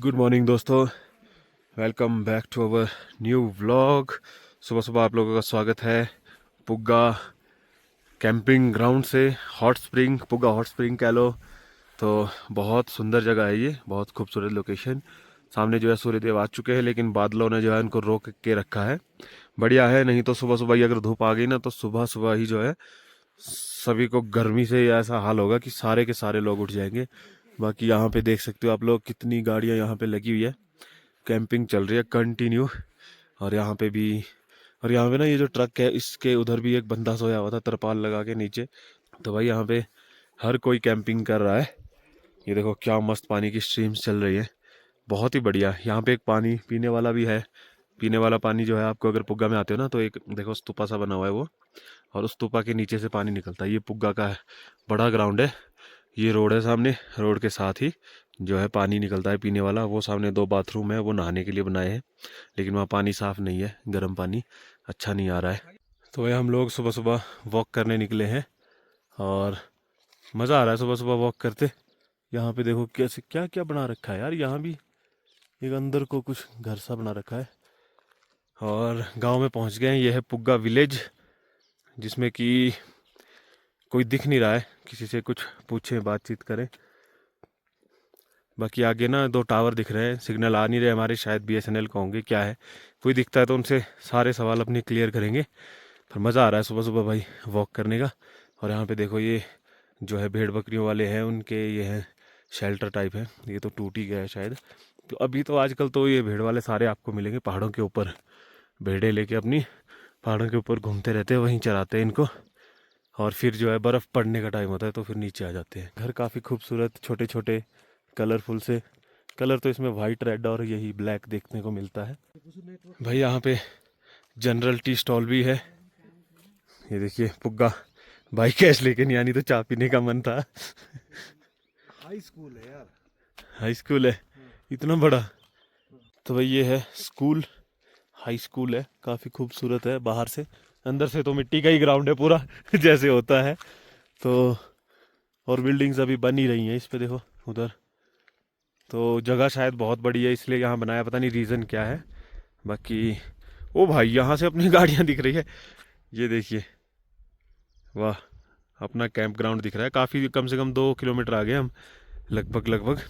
Good morning दोस्तों, welcome back to our new vlog. सुबह सुबह आप लोगों का स्वागत है पुग्गा कैंपिंग ग्राउंड से। Hot spring, Puga hot spring कह लो तो बहुत सुंदर जगह है ये, बहुत खूबसूरत लोकेशन। सामने जो है सूर्यदेव आ चुके हैं, लेकिन बादलों ने जो है इनको रोक के रखा है। बढ़िया है, नहीं तो सुबह सुबह ही अगर धूप आ गई ना तो सुबह सुबह ही जो है सभी को गर्मी से ऐसा हाल होगा कि सारे के सारे लोग उठ जाएंगे। बाकी यहाँ पे देख सकते हो आप लोग, कितनी गाड़ियाँ यहाँ पे लगी हुई है, कैंपिंग चल रही है कंटिन्यू। और यहाँ पे भी, और यहाँ पे ना ये जो ट्रक है इसके उधर भी एक बंदा सोया हुआ था तरपाल लगा के नीचे। तो भाई यहाँ पे हर कोई कैंपिंग कर रहा है। ये देखो क्या मस्त पानी की स्ट्रीम्स चल रही है, बहुत ही बढ़िया। यहाँ पे एक पानी पीने वाला भी है। पीने वाला पानी जो है आपको, अगर पुग्गा में आते हो ना तो एक देखो स्तूपा सा बना हुआ है वो, और उस स्तूपा के नीचे से पानी निकलता है। ये पुग्गा का है, बड़ा ग्राउंड है। ये रोड है सामने, रोड के साथ ही जो है पानी निकलता है पीने वाला। वो सामने 2 बाथरूम है, वो नहाने के लिए बनाए हैं, लेकिन वहाँ पानी साफ़ नहीं है, गर्म पानी अच्छा नहीं आ रहा है। तो ये हम लोग सुबह सुबह वॉक करने निकले हैं और मज़ा आ रहा है सुबह सुबह वॉक करते। यहाँ पे देखो कैसे क्या क्या बना रखा है यार, यहाँ भी एक अंदर को कुछ घर सा बना रखा है। और गांव में पहुंच गए हैं। ये है पुग्गा विलेज, जिसमें कि कोई दिख नहीं रहा है, किसी से कुछ पूछें बातचीत करें। बाकी आगे ना 2 टावर दिख रहे हैं, सिग्नल आ नहीं रहे हमारे, शायद बीएसएनएल का होंगे क्या है। कोई दिखता है तो उनसे सारे सवाल अपने क्लियर करेंगे। पर मज़ा आ रहा है सुबह सुबह भाई वॉक करने का। और यहाँ पे देखो ये जो है भेड़ बकरियों वाले हैं, उनके ये हैं शेल्टर टाइप है। ये तो टूट ही गया है शायद। तो अभी तो आजकल तो ये भेड़ वाले सारे आपको मिलेंगे पहाड़ों के ऊपर, भेड़ें लेके अपनी पहाड़ों के ऊपर घूमते रहते हैं, वहीं चराते हैं इनको। और फिर जो है बर्फ़ पड़ने का टाइम होता है तो फिर नीचे आ जाते हैं। घर काफ़ी खूबसूरत, छोटे छोटे कलरफुल से। कलर तो इसमें वाइट, रेड और यही ब्लैक देखने को मिलता है। भाई यहाँ पे जनरल टी स्टॉल भी है। ये देखिए पुग्गा, भाई कैश लेके नहीं आनी तो चाय पीने का मन था। हाई स्कूल है यार, हाई स्कूल है इतना बड़ा। तो भाई ये है स्कूल, हाई स्कूल है, काफ़ी खूबसूरत है बाहर से। अंदर से तो मिट्टी का ही ग्राउंड है पूरा जैसे होता है। तो और बिल्डिंग्स अभी बन ही रही हैं इस पे, देखो उधर। तो जगह शायद बहुत बड़ी है इसलिए यहाँ बनाया, पता नहीं रीज़न क्या है। बाकी ओ भाई यहाँ से अपनी गाड़ियाँ दिख रही है, ये देखिए, वाह। अपना कैंप ग्राउंड दिख रहा है काफ़ी, कम से कम 2 किलोमीटर आगे हम लगभग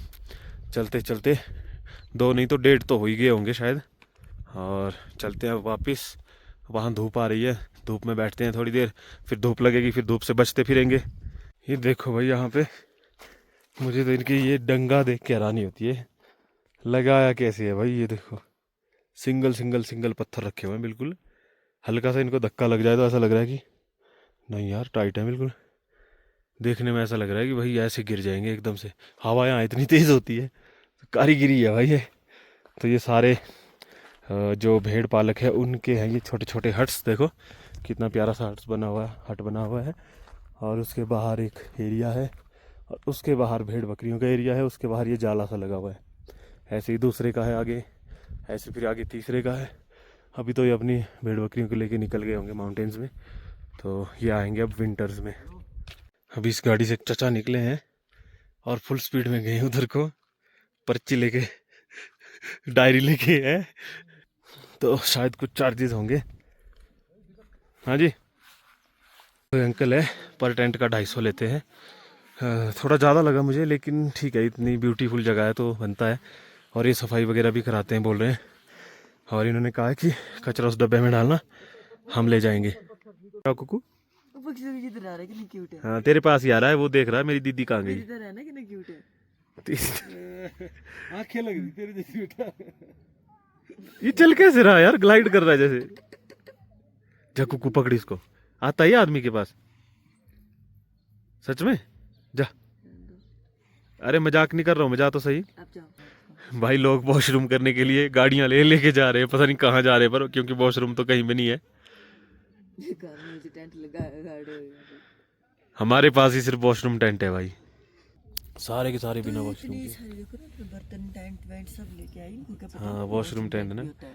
चलते चलते। 2 नहीं तो 1.5 तो हो ही गए होंगे शायद। और चलते हैं वापस। वहाँ धूप आ रही है, धूप में बैठते हैं थोड़ी देर, फिर धूप लगेगी, फिर धूप से बचते फिरेंगे। ये देखो भाई यहाँ पे, मुझे तो इनकी ये डंगा देख के हैरानी होती है, लगाया कैसे है भाई। ये देखो सिंगल सिंगल सिंगल पत्थर रखे हुए हैं बिल्कुल। हल्का सा इनको धक्का लग जाए तो ऐसा लग रहा है कि नहीं यार, टाइट है बिल्कुल। देखने में ऐसा लग रहा है कि भाई ऐसे गिर जाएंगे एकदम से। हवा यहाँ इतनी तेज़ होती है, कारीगिरी है भाई ये। तो ये सारे जो भेड़ पालक है उनके हैं ये छोटे छोटे हट्स। देखो कितना प्यारा सा हट्स बना हुआ है, हट बना हुआ है। और उसके बाहर एक एरिया है, और उसके बाहर भेड़ बकरियों का एरिया है, उसके बाहर ये जाला सा लगा हुआ है। ऐसे ही दूसरे का है आगे, ऐसे फिर आगे तीसरे का है। अभी तो ये अपनी भेड़ बकरियों को लेके निकल गए होंगे माउंटेन्स में, तो ये आएंगे अब विंटर्स में। अभी इस गाड़ी से एक चचा निकले हैं और फुल स्पीड में गए उधर को, पर्ची लेके डायरी लेके है, तो शायद कुछ चार्जेस होंगे। हाँ जी, तो अंकल है, पर टेंट का 250 लेते हैं। थोड़ा ज़्यादा लगा मुझे, लेकिन ठीक है, इतनी ब्यूटीफुल जगह है तो बनता है। और ये सफाई वगैरह भी कराते हैं बोल रहे हैं। और इन्होंने कहा है कि कचरा उस डब्बे में डालना, हम ले जाएंगे। क्या कुकू? किधर आ रहा है, कितनी क्यूट है। हाँ तेरे पास ही आ रहा है, वो देख रहा है मेरी दीदी कहाँ गई। इधर है ना, कितनी क्यूट है। आंखें लग रही तेरे जैसी बेटा। ये चल कैसे रहा यार, ग्लाइड कर रहा है जैसे। जा कुकू पकड़ी इसको, आता ही आदमी के पास सच में। जा, अरे मजाक नहीं कर रहा हूँ, मजा तो सही। अब जाओ। भाई लोग वॉशरूम करने के लिए गाड़ियां ले लेके जा रहे हैं, पता नहीं कहाँ जा रहे हैं, पर क्योंकि वॉशरूम तो कहीं भी नहीं है। घर में मुझे टेंट लगा है, गाड़े हमारे पास ही सिर्फ वॉशरूम टेंट है भाई, सारे के सारे बिना वॉशरूम इतनी के। सारी देखो ना, बर्तन टेंट वेंट सब लेके आई, इनको क्या पता हाँ है वॉशरूम टेंट है ना, होता है।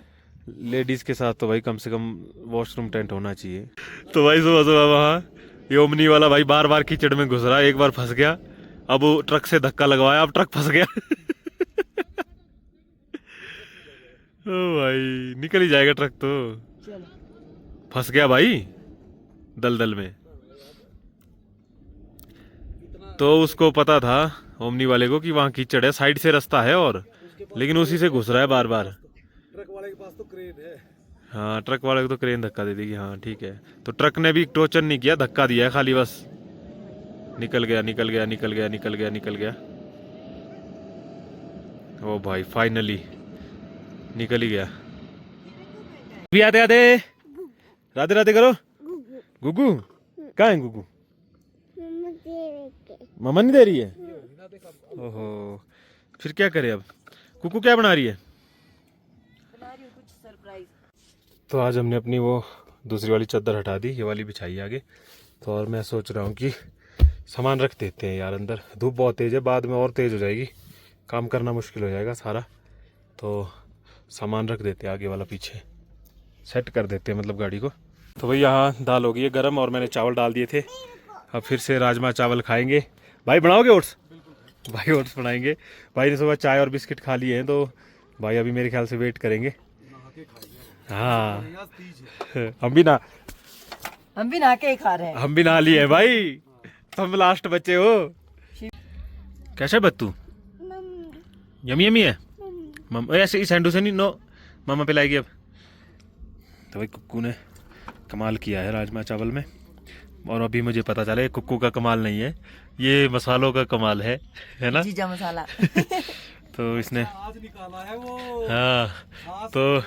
लेडीज के साथ तो भाई कम से कम वॉशरूम टेंट होना चाहिए। तो भाई सुबह सुबह वहाँ ये ओमनी वाला भाई बार बार कीचड़ में घुस रहा है, एक बार फंस गया, अब वो ट्रक से धक्का लगवाया, अब ट्रक फंस गया। भाई निकल ही जाएगा ट्रक तो। चलो फंस गया भाई दलदल में। तो उसको पता था ओमनी वाले को कि वहाँ कीचड़ है, साइड से रास्ता है और लेकिन उसी से घुस रहा है बार बार। ट्रक वाले के पास तो क्रेन है। हाँ ट्रक वाले को तो क्रेन धक्का दे देगी। हाँ ठीक है, तो ट्रक ने भी टोचन नहीं किया, धक्का दिया है खाली बस। निकल गया निकल गया निकल गया निकल गया निकल गया। ओ भाई फाइनली निकल ही गया। भी आते आते राधे राधे करो। गुगू कहाँ है गुगू? मम्मा नहीं दे रही है। ओहो फिर क्या करे अब? कुकू क्या बना रही है? कुछ सरप्राइज। तो आज हमने अपनी वो दूसरी वाली चादर हटा दी, ये वाली बिछाई है आगे। तो और मैं सोच रहा हूँ कि सामान रख देते हैं यार अंदर, धूप बहुत तेज़ है, बाद में और तेज़ हो जाएगी, काम करना मुश्किल हो जाएगा सारा। तो सामान रख देते हैं आगे वाला, पीछे सेट कर देते हैं मतलब गाड़ी को। तो भाई यहाँ दाल हो गई है गर्म और मैंने चावल डाल दिए थे। अब फिर से राजमा चावल खाएंगे। भाई बनाओगे ओट्स? भाई ओट्स बनाएंगे। भाई ने सुबह चाय और बिस्किट खा लिए हैं, तो भाई अभी मेरे ख्याल से वेट करेंगे। हाँ हम भी नहा के ही खा रहे हैं। हम भी नहा लिए हैं भाई, तुम लास्ट बच्चे हो। कैसा है बत्तू? यमी यमी है। ऐसे इस हैंडू से नहीं, नो मामा पिलाएगी अब। तो भाई कुक्कू ने कमाल किया है राजमा चावल में, और अभी मुझे पता चला ये कुक्कू का कमाल नहीं है, ये मसालों का कमाल है ना? जीजा मसाला। तो इसने आज निकाला है वो। हाँ तो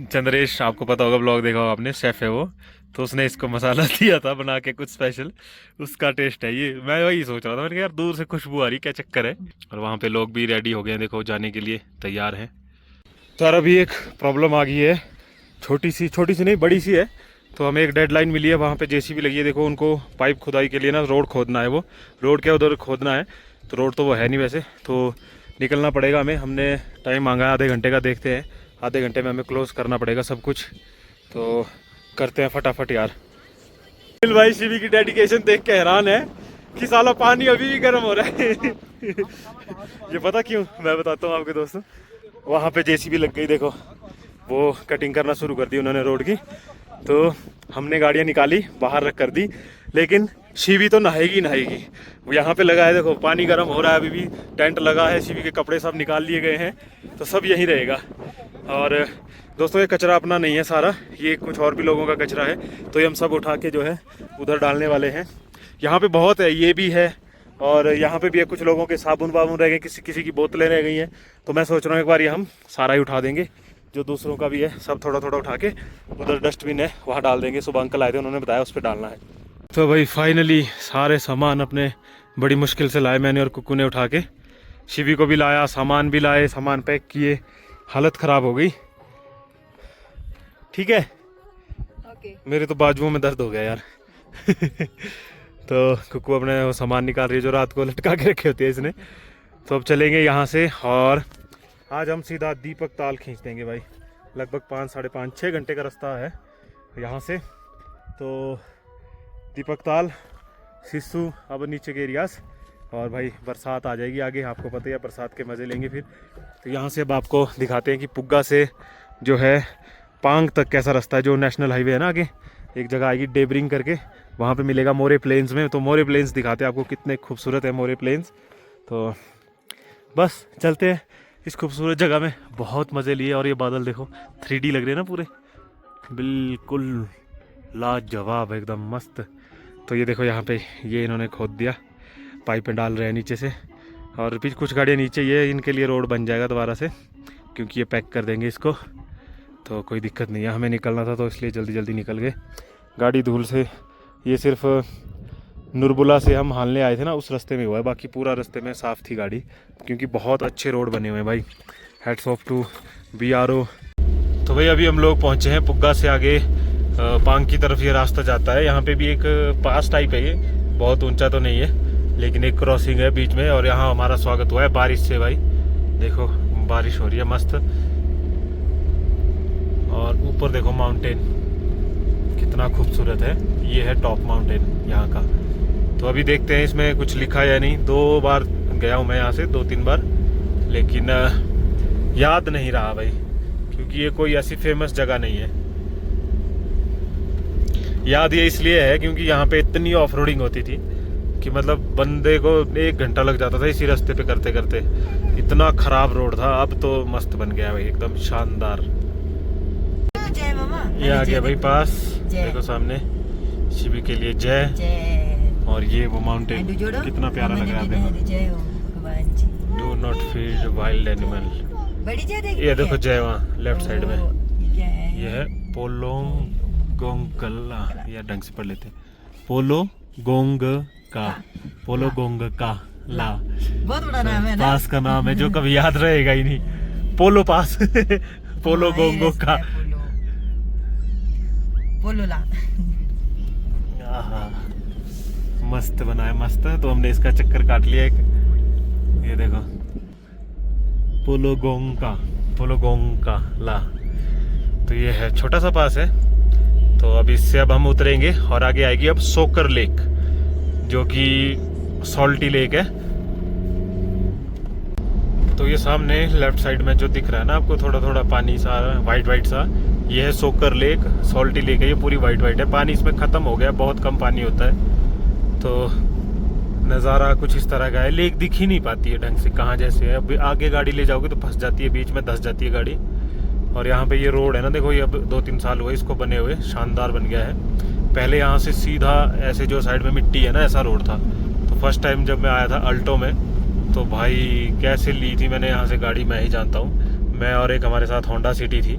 चंद्रेश, आपको पता होगा, ब्लॉग देखा होगा आपने, शेफ है वो, तो उसने इसको मसाला दिया था बना के कुछ स्पेशल, उसका टेस्ट है ये। मैं वही सोच रहा था, मैंने कहा यार दूर से खुशबू आ रही, क्या चक्कर है। और वहाँ पे लोग भी रेडी हो गए हैं, देखो जाने के लिए तैयार हैं। तो यार अभी एक प्रॉब्लम आ गई है, छोटी सी नहीं बड़ी सी है। तो हमें एक डेडलाइन मिली है, वहाँ पे जेसीबी लगी है, देखो उनको पाइप खुदाई के लिए ना रोड खोदना है, वो रोड क्या उधर खोदना है। तो रोड तो वो है नहीं वैसे, तो निकलना पड़ेगा हमें। हमने टाइम मांगा है आधे घंटे का, देखते हैं आधे घंटे में हमें क्लोज करना पड़ेगा सब कुछ। तो करते हैं फटाफट यार। भाई शिवी की डेडिकेशन देख के हैरान है कि साला पानी अभी भी गर्म हो रहा है। ये पता क्यों, मैं बताता हूँ आपके दोस्तों। वहाँ पे जेसीबी लग गई, देखो वो कटिंग करना शुरू कर दी उन्होंने रोड की। तो हमने गाड़ियाँ निकाली बाहर रख कर दी, लेकिन शिवी तो नहाएगी वो यहाँ पे लगा है, देखो पानी गर्म हो रहा है, अभी भी टेंट लगा है, शिवी के कपड़े सब निकाल लिए गए हैं, तो सब यहीं रहेगा। और दोस्तों ये कचरा अपना नहीं है सारा, ये कुछ और भी लोगों का कचरा है, तो ये हम सब उठा के जो है उधर डालने वाले हैं। यहाँ पे बहुत है, ये भी है, और यहाँ पे भी है, कुछ लोगों के साबुन वाबुन रह गए, किसी की बोतलें रह गई हैं। तो मैं सोच रहा हूँ एक बार ये हम सारा ही उठा देंगे, जो दूसरों का भी है सब थोड़ा थोड़ा उठा के उधर डस्टबिन है वहाँ डाल देंगे। सुबह अंकल आए थे, उन्होंने बताया उस पर डालना है। तो भाई फाइनली सारे सामान अपने बड़ी मुश्किल से लाए मैंने और कुक्कू ने उठा के, शिवी को भी लाया, सामान भी लाए, सामान पैक किए, हालत ख़राब हो गई। ठीक है ओके। मेरे तो बाजुओं में दर्द हो गया यार। तो कुक्कू अपने वो सामान निकाल रही है जो रात को लटका के रखे होते हैं इसने। तो अब चलेंगे यहाँ से, और आज हम सीधा दीपक ताल खींच देंगे भाई। लगभग 5, साढ़े 5, 6 घंटे का रास्ता है यहाँ से। तो दीपक ताल, सिस्सू, अब नीचे के एरियाज, और भाई बरसात आ जाएगी आगे, आपको पता ही है, बरसात के मज़े लेंगे फिर। तो यहाँ से अब आपको दिखाते हैं कि पुग्गा से जो है पांग तक कैसा रास्ता है, जो नेशनल हाईवे है ना, आगे एक जगह आएगी डेबरिंग करके, वहाँ पे मिलेगा मोरे प्लेन्स में। तो मोरे प्लेन्स दिखाते हैं आपको, कितने खूबसूरत है मोरे प्लेन्स। तो बस चलते हैं इस खूबसूरत जगह में, बहुत मज़े लिए। और ये बादल देखो 3D लग रहे हैं ना पूरे, बिल्कुल लाजवाब, एकदम मस्त। तो ये देखो यहाँ पे ये इन्होंने खोद दिया, पाइपें डाल रहे हैं नीचे से, और भी कुछ गाड़ियाँ नीचे, ये इनके लिए रोड बन जाएगा दोबारा से, क्योंकि ये पैक कर देंगे इसको। तो कोई दिक्कत नहीं है, हमें निकलना था तो इसलिए जल्दी जल्दी निकल गए। गाड़ी धूल से, ये सिर्फ नुरबुला से हम हालने आए थे ना, उस रास्ते में हुआ है, बाकी पूरा रास्ते में साफ़ थी गाड़ी, क्योंकि बहुत अच्छे रोड बने हुए हैं भाई। Hats off to BRO। तो भाई अभी हम लोग पहुँचे हैं पुग्गा से आगे पांग की तरफ ये रास्ता जाता है। यहाँ पे भी एक पास टाइप है, ये बहुत ऊंचा तो नहीं है, लेकिन एक क्रॉसिंग है बीच में, और यहाँ हमारा स्वागत हुआ है बारिश से भाई। देखो बारिश हो रही है मस्त, और ऊपर देखो माउंटेन कितना खूबसूरत है, ये है टॉप माउंटेन यहाँ का। तो अभी देखते हैं इसमें कुछ लिखा है या नहीं। 2 बार गया हूँ मैं यहाँ से, 2-3 बार, लेकिन याद नहीं रहा भाई, क्योंकि ये कोई ऐसी फेमस जगह नहीं है। याद ये इसलिए है क्योंकि यहाँ पे इतनी ऑफ रोडिंग होती थी कि मतलब बंदे को 1 घंटा लग जाता था इसी रास्ते पे करते करते, इतना खराब रोड था। अब तो मस्त बन गया भाई, एकदम शानदार। जय मामा। ये आ गया भाई पास, जय। देखो सामने शिव के लिए जय। जय। और ये वो माउंटेन कितना प्यारा लग रहा है, देखो। जय हो भगवान जी। Do not feed wild animal. बड़ी जय देखी ये देखो जय वहाँ लेफ्ट साइड में। ये क्या है? ये है पोलो गोंगला, या ढंग से पढ़ लेते हैं, पोलो गोंग का, पोलो गोंग का ला। बहुत बड़ा नाम है ना। पास का नाम है जो कभी याद रहेगा ही नहीं, पोलो पास। पोलो हाँ, ये गोंगो रास्ता का। है, पोलो ला। आहा, मस्त बना है, मस्त। तो हमने इसका चक्कर काट लिया एक, ये देखो पोलो गोंग का ला। तो ये है छोटा सा पास है। तो अब इससे अब हम उतरेंगे और आगे आएगी अब सोकर लेक, जो कि सॉल्टी लेक है। तो ये सामने लेफ्ट साइड में जो दिख रहा है ना आपको, थोड़ा थोड़ा पानी सा वाइट वाइट सा, ये है सोकर लेक, सॉल्टी लेक है। ये पूरी वाइट वाइट है, पानी इसमें खत्म हो गया, बहुत कम पानी होता है। तो नज़ारा कुछ इस तरह का है। लेक दिख ही नहीं पाती है ढंग से, कहाँ जैसे है। अब आगे गाड़ी ले जाओगे तो फंस जाती है, बीच में धंस जाती है गाड़ी। और यहाँ पे ये रोड है ना, देखो ये अब 2-3 साल हुए इसको बने हुए, शानदार बन गया है। पहले यहाँ से सीधा ऐसे जो साइड में मिट्टी है ना, ऐसा रोड था। तो फर्स्ट टाइम जब मैं आया था अल्टो में, तो भाई कैसे ली थी मैंने यहाँ से गाड़ी, मैं ही जानता हूँ। मैं और एक हमारे साथ होंडा सिटी थी।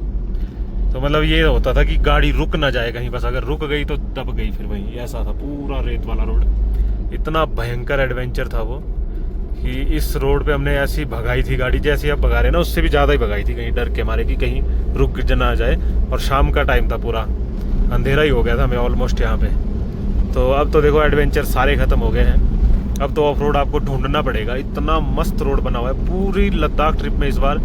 तो मतलब ये होता था कि गाड़ी रुक ना जाए कहीं, बस अगर रुक गई तो दब गई फिर वहीं, ऐसा था पूरा रेत वाला रोड। इतना भयंकर एडवेंचर था वो कि इस रोड पे हमने ऐसी भगाई थी गाड़ी, जैसे आप भगा रहे ना उससे भी ज़्यादा ही भगाई थी, कहीं डर के मारे कि कहीं रुक ना जाए। और शाम का टाइम था, पूरा अंधेरा ही हो गया था हमें ऑलमोस्ट यहाँ पे। तो अब तो देखो एडवेंचर सारे ख़त्म हो गए हैं। अब तो ऑफ रोड आपको ढूंढना पड़ेगा, इतना मस्त रोड बना हुआ है। पूरी लद्दाख ट्रिप में इस बार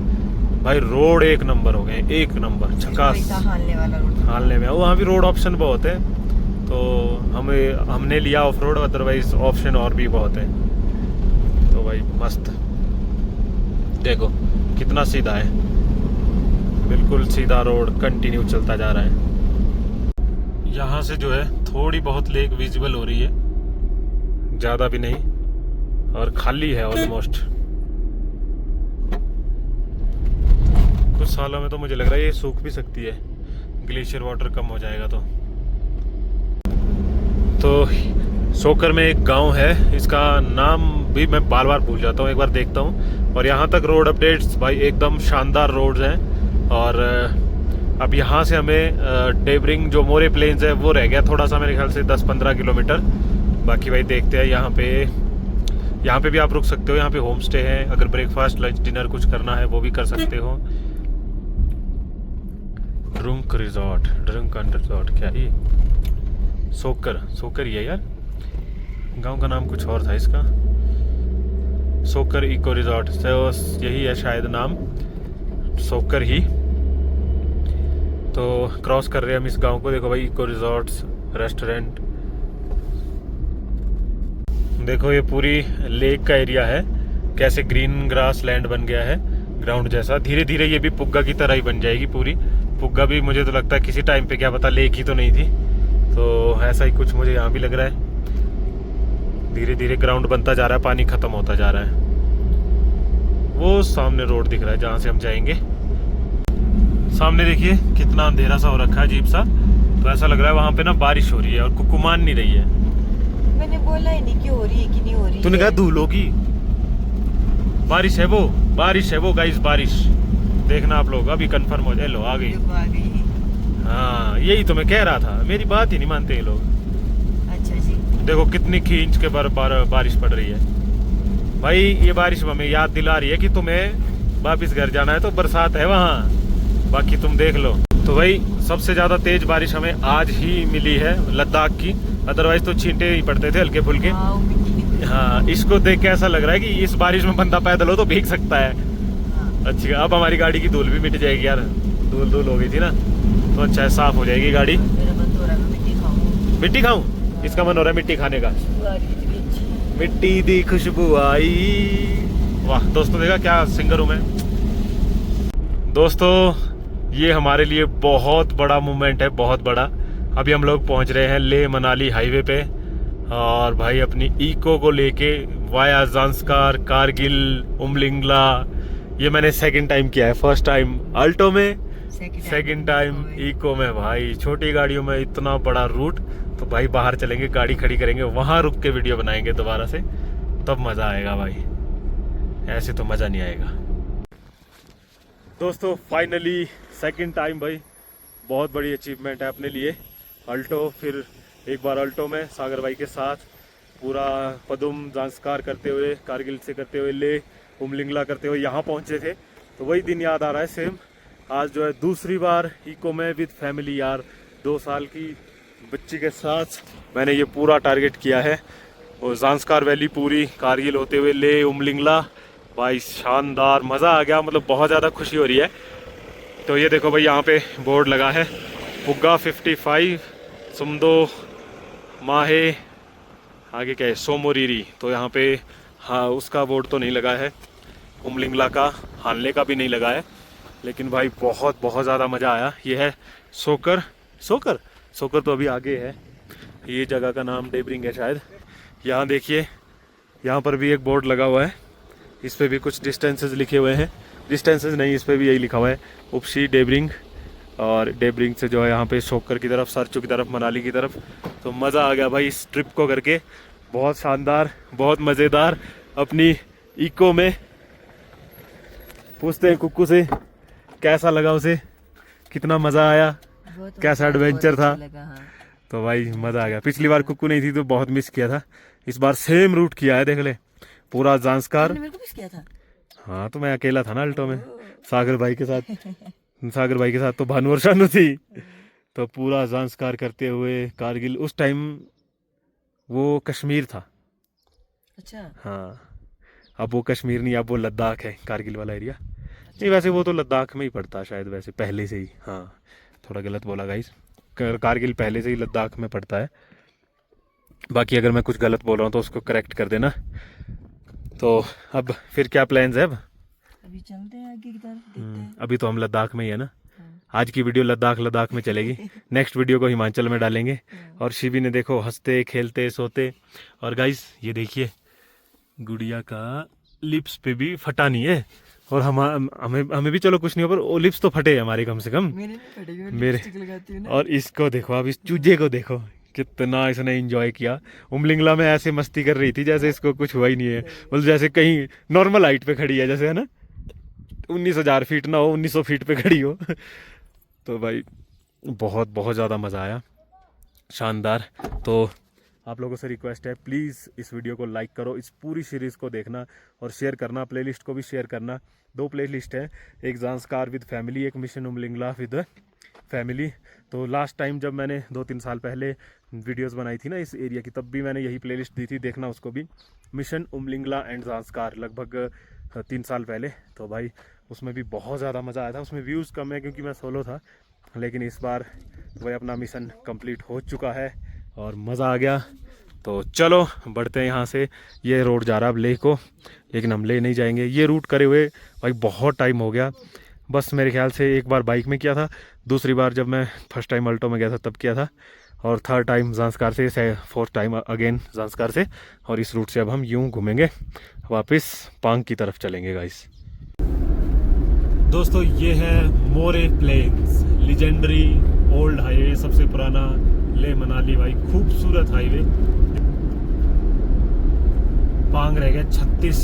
भाई रोड 1 नंबर हो गए, 1 नंबर झकास। हालने वाला रोड, हालने में वहाँ भी रोड ऑप्शन बहुत है, तो हमने लिया ऑफ रोड, अदरवाइज ऑप्शन और भी बहुत है। तो भाई मस्त, देखो कितना सीधा है, बिल्कुल सीधा रोड कंटिन्यू चलता जा रहा है। यहाँ से जो है थोड़ी बहुत लेक विजिबल हो रही है, ज़्यादा भी नहीं, और खाली है ऑलमोस्ट। कुछ सालों में तो मुझे लग रहा है ये सूख भी सकती है, ग्लेशियर वाटर कम हो जाएगा तो सोकर में एक गांव है, इसका नाम भी मैं बार बार भूल जाता हूँ, एक बार देखता हूँ। और यहाँ तक रोड अपडेट्स भाई एकदम शानदार रोड्स हैं। और अब यहाँ से हमें डेबरिंग जो मोरे प्लेन्स है वो रह गया थोड़ा सा, मेरे ख्याल से 10-15 किलोमीटर। बाकी भाई देखते हैं। यहाँ पे भी आप रुक सकते हो, यहाँ पे होम स्टे है, अगर ब्रेकफास्ट लंच डिनर कुछ करना है वो भी कर सकते हो। ड्रंक एंड रिजॉर्ट क्या ही, सोकर ही है यार, गांव का नाम कुछ और था इसका, सोकर इको रिजॉर्ट, यही है शायद नाम, सोकर ही। तो क्रॉस कर रहे हैं हम इस गांव को। देखो भाई इको रिजॉर्ट्स, रेस्टोरेंट, देखो ये पूरी लेक का एरिया है, कैसे ग्रीन ग्रास लैंड बन गया है, ग्राउंड जैसा। धीरे धीरे ये भी पुग्गा की तरह ही बन जाएगी पूरी। पुग्गा भी मुझे तो लगता है किसी टाइम पे, क्या पता लेक ही तो नहीं थी, तो ऐसा ही कुछ मुझे यहाँ भी लग रहा है। धीरे धीरे ग्राउंड बनता जा रहा है, पानी खत्म होता जा रहा है। वो सामने रोड दिख रहा है जहाँ से हम जाएंगे। सामने देखिए कितना अंधेरा सा हो रखा है, अजीब सा, तो ऐसा लग रहा है वहाँ पे ना बारिश हो रही है और कुकुमान नहीं रही है। मैंने बोला ही नहीं कि हो रही है कि नहीं हो रही। तूने कहा धूल होगी, बारिश है वो गाइस, बारिश देखना आप लोग, अभी कंफर्म हो जाए। लो आ गई, देखो आ गई। हाँ यही तो मैं कह रहा था, मेरी बात ही नहीं मानते ये लोग। अच्छा जी, देखो कितनी खींच के बारिश पड़ रही है भाई। ये बारिश हमें याद दिला रही है कि तुम्हें वापिस घर जाना है तो बरसात है वहाँ, बाकी तुम देख लो। तो भाई सबसे ज्यादा तेज बारिश हमें आज ही मिली है लद्दाख की, अदरवाइज तो छींटे ही पड़ते थे हल्के फुल्के। हाँ इसको देख के ऐसा लग रहा है कि इस बारिश में बंदा पैदल हो तो भीग सकता है। अच्छी, अब हमारी गाड़ी की धूल भी मिट जाएगी यार, धूल हो गई थी ना, तो अच्छा है, साफ हो जाएगी गाड़ी। मेरा मन तो हो रहा है मैं मिट्टी खाऊं। मिट्टी खाऊं? इसका मन हो रहा है मिट्टी खाने का। मिट्टी दी खुशबू आई, वाह दोस्तों, देखा क्या सिंगर हूं मैं। दोस्तों ये हमारे लिए बहुत बड़ा मूवमेंट है, बहुत बड़ा। अभी हम लोग पहुंच रहे हैं ले मनाली हाईवे पे, और भाई अपनी इको को लेके वाया ज़ांस्कार, कारगिल, उमलिंगला। ये मैंने सेकंड टाइम किया है, फर्स्ट टाइम अल्टो में, सेकंड टाइम इको में। भाई छोटी गाड़ियों में इतना बड़ा रूट, तो भाई बाहर चलेंगे, गाड़ी खड़ी करेंगे, वहां रुक के वीडियो बनाएंगे दोबारा से, तब मजा आएगा भाई, ऐसे तो मजा नहीं आएगा। दोस्तों फाइनली सेकंड टाइम भाई, बहुत बड़ी अचीवमेंट है अपने लिए। अल्टो, फिर एक बार अल्टो में सागर भाई के साथ पूरा पदुम ज़ांस्कार करते हुए, कारगिल से करते हुए ले उमलिंगला करते हुए यहाँ पहुँचे थे। तो वही दिन याद आ रहा है सेम। आज जो है दूसरी बार इको में विद फैमिली यार, 2 साल की बच्ची के साथ मैंने ये पूरा टारगेट किया है। और ज़ांस्कार वैली पूरी, कारगिल होते हुए ले उमलिंगला, भाई शानदार, मज़ा आ गया, मतलब बहुत ज़्यादा खुशी हो रही है। तो ये देखो भाई यहाँ पे बोर्ड लगा है, पुग्गा 55 सुमदो माहे, आगे क्या है सोमोरीरी। तो यहाँ पे हाँ उसका बोर्ड तो नहीं लगा है, उमलिंगला का, हानले का भी नहीं लगा है, लेकिन भाई बहुत बहुत ज़्यादा मज़ा आया। ये है सोकर, सोकर सोकर तो अभी आगे है, ये जगह का नाम डेब्रिंग है शायद। यहाँ देखिए, यहाँ पर भी एक बोर्ड लगा हुआ है, इस पर भी कुछ डिस्टेंसेस लिखे हुए हैं, डिस्टेंसेस नहीं, इस पर भी यही लिखा हुआ है उपसी डेब्रिंग। और डेब्रिंग से जो है यहाँ पे सोकर की तरफ, सरचू की तरफ, मनाली की तरफ। तो मज़ा आ गया भाई इस ट्रिप को करके, बहुत शानदार, बहुत मज़ेदार। अपनी इको में पूछते हैं कुक्कू से कैसा लगा उसे, कितना मज़ा आया, कैसा एडवेंचर था। तो भाई मज़ा आ गया। पिछली बार कुक्कू नहीं थी तो बहुत मिस किया था, इस बार सेम रूट किया है, देख ले पूरा ज़ांस्कार। मेरे को मिस किया था। हाँ तो मैं अकेला था ना अल्टो में, सागर भाई के साथ, सागर भाई के साथ तो भानु और शानू थी। तो पूरा ज़ांस्कार करते हुए कारगिल, उस टाइम वो कश्मीर था। अच्छा हाँ अब वो कश्मीर नहीं, अब वो लद्दाख है, कारगिल वाला एरिया। नहीं वैसे वो तो लद्दाख में ही पड़ता शायद, वैसे पहले से ही। हाँ थोड़ा गलत बोला गाइस, कारगिल पहले से ही लद्दाख में पड़ता है। बाकी अगर मैं कुछ गलत बोल रहा हूँ तो उसको करेक्ट कर देना। तो अब फिर क्या प्लान्स है? अब अभी चलते हैं आगे की तरफ, देखते हैं। अभी तो हम लद्दाख में ही है ना, आज की वीडियो लद्दाख में चलेगी, नेक्स्ट वीडियो को हिमाचल में डालेंगे। और शिवी ने देखो हंसते खेलते सोते। और गाइस ये देखिए गुड़िया का लिप्स पे भी फटा नहीं है, और हमें भी चलो कुछ नहीं हो, पर वो लिप्स तो फटे हैं हमारे कम से कम, मेरे। और इसको देखो, अब इस चूजे को देखो कितना इसने एंजॉय किया। उमलिंगला में ऐसे मस्ती कर रही थी जैसे इसको कुछ हुआ ही नहीं है, मतलब जैसे कहीं नॉर्मल हाइट पे खड़ी है, जैसे है ना 19,000 फीट ना हो, 1900 फीट पे खड़ी हो। तो भाई बहुत बहुत ज़्यादा मज़ा आया, शानदार। तो आप लोगों से रिक्वेस्ट है, प्लीज़ इस वीडियो को लाइक करो, इस पूरी सीरीज़ को देखना और शेयर करना, प्लेलिस्ट को भी शेयर करना। 2 प्लेलिस्ट है, एक ज़ांस्कार विद फैमिली, एक मिशन उमलिंगला विद फैमिली। तो लास्ट टाइम जब मैंने 2-3 साल पहले वीडियोस बनाई थी ना इस एरिया की, तब भी मैंने यही प्लेलिस्ट दी थी, देखना उसको भी, मिशन उमलिंगला एंड ज़ांस्कार, लगभग 3 साल पहले। तो भाई उसमें भी बहुत ज़्यादा मज़ा आया था। उसमें व्यूज़ कम है क्योंकि मैं सोलो था, लेकिन इस बार वही अपना मिशन कंप्लीट हो चुका है और मज़ा आ गया। तो चलो बढ़ते हैं यहाँ से। ये रोड जा रहा है अब लेह को, लेकिन हम ले नहीं जाएंगे, ये रूट करे हुए भाई बहुत टाइम हो गया। बस मेरे ख्याल से एक बार बाइक में किया था, दूसरी बार जब मैं फर्स्ट टाइम अल्टो में गया था तब किया था, और थर्ड टाइम ज़ांस्कार से, 4th टाइम अगेन ज़ांस्कार से। और इस रूट से अब हम यूं घूमेंगे, वापस पांग की तरफ चलेंगे गाइस। दोस्तों ये है मोरे प्लेन्स, लीजेंडरी ओल्ड हाईवे, सबसे पुराना ले मनाली भाई, खूबसूरत हाईवे। पांग रह गया 36,